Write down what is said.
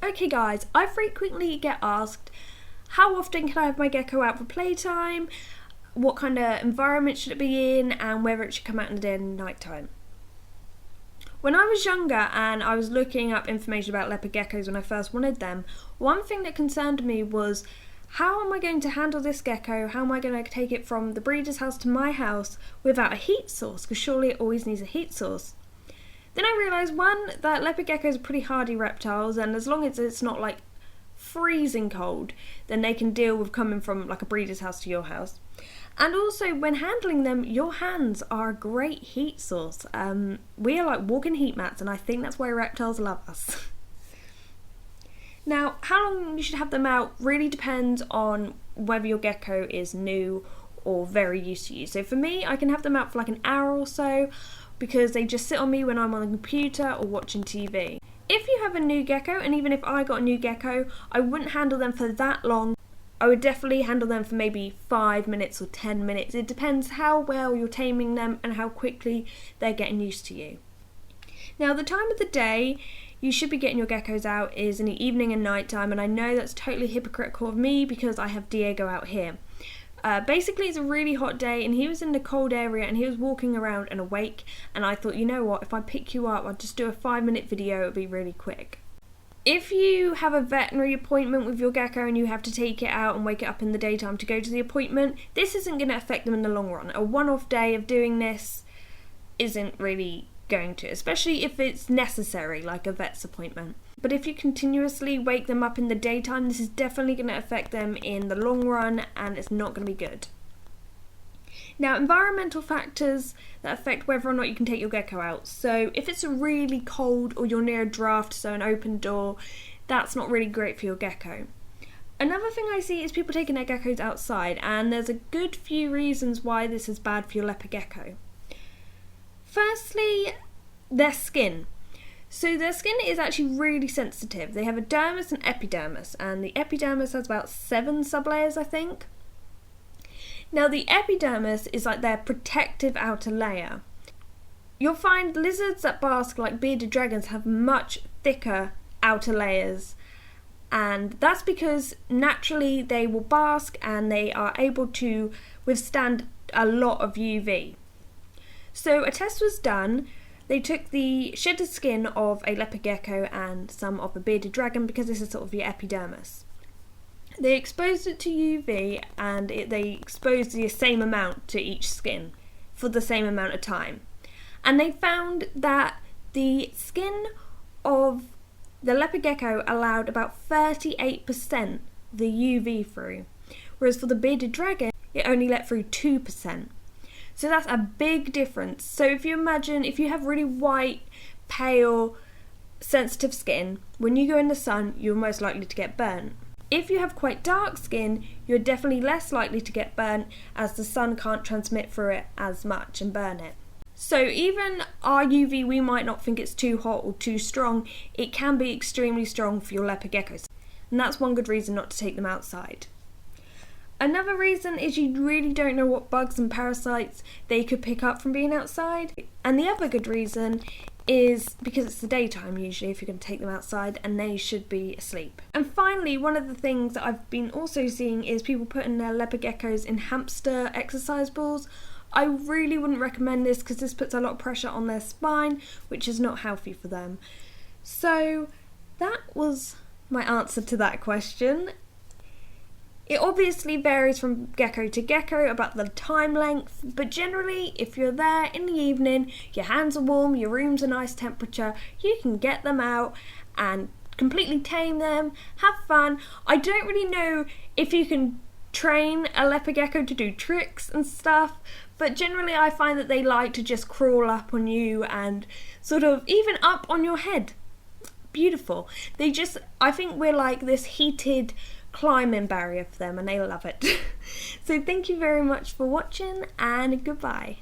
Okay guys, I frequently get asked how often can I have my gecko out for playtime, what kind of environment should it be in, and whether it should come out in the day and night time. When I was younger and I was looking up information about leopard geckos when I first wanted them, one thing that concerned me was how am I going to handle this gecko, how am I going to take it from the breeder's house to my house without a heat source, because surely it always needs a heat source. Then I realised, one, that leopard geckos are pretty hardy reptiles, and as long as it's not like freezing cold, then they can deal with coming from like a breeder's house to your house. And also, when handling them, your hands are a great heat source. We are like walking heat mats, and I think that's why reptiles love us. Now, how long you should have them out really depends on whether your gecko is new or very used to you. So for me, I can have them out for like an hour or so, because they just sit on me when I'm on the computer or watching TV. If you have a new gecko, and even if I got a new gecko, I wouldn't handle them for that long. I would definitely handle them for maybe 5 minutes or 10 minutes. It depends how well you're taming them and how quickly they're getting used to you. Now, the time of the day you should be getting your geckos out is in the evening and night time, and I know that's totally hypocritical of me because I have Diego out here. Basically, it's a really hot day and he was in the cold area and he was walking around and awake, and I thought, you know what, if I pick you up, I'll just do a 5-minute video, it'll be really quick. If you have a veterinary appointment with your gecko and you have to take it out and wake it up in the daytime to go to the appointment, this isn't going to affect them in the long run. A one-off day of doing this isn't really going to, especially if it's necessary, like a vet's appointment. But if you continuously wake them up in the daytime, this is definitely going to affect them in the long run, and it's not going to be good. Now, environmental factors that affect whether or not you can take your gecko out. So if it's really cold or you're near a draft, so an open door, that's not really great for your gecko. Another thing I see is people taking their geckos outside, and there's a good few reasons why this is bad for your leopard gecko. Firstly, their skin. So their skin is actually really sensitive. They have a dermis and epidermis, and the epidermis has about 7 sublayers, I think. Now, the epidermis is like their protective outer layer. You'll find lizards that bask like bearded dragons have much thicker outer layers, and that's because naturally they will bask and they are able to withstand a lot of UV. So a test was done. They took the shedded skin of a leopard gecko and some of a bearded dragon, because this is sort of your epidermis. They exposed it to UV and they exposed the same amount to each skin for the same amount of time. And they found that the skin of the leopard gecko allowed about 38% the UV through, whereas for the bearded dragon it only let through 2%. So that's a big difference. So if you imagine, if you have really white, pale, sensitive skin, when you go in the sun, you're most likely to get burnt. If you have quite dark skin, you're definitely less likely to get burnt, as the sun can't transmit through it as much and burn it. So even our UV, we might not think it's too hot or too strong, it can be extremely strong for your leopard geckos. And that's one good reason not to take them outside. Another reason is you really don't know what bugs and parasites they could pick up from being outside. And the other good reason is because it's the daytime usually if you're going to take them outside, and they should be asleep. And finally, one of the things that I've been also seeing is people putting their leopard geckos in hamster exercise balls. I really wouldn't recommend this because this puts a lot of pressure on their spine, which is not healthy for them. So that was my answer to that question. It obviously varies from gecko to gecko about the time length, but generally if you're there in the evening, your hands are warm, your room's a nice temperature, you can get them out and completely tame them, have fun. I don't really know if you can train a leopard gecko to do tricks and stuff, but generally I find that they like to just crawl up on you and sort of even up on your head. Beautiful. I think we're like this heated climbing barrier for them, and they love it. So thank you very much for watching, and goodbye.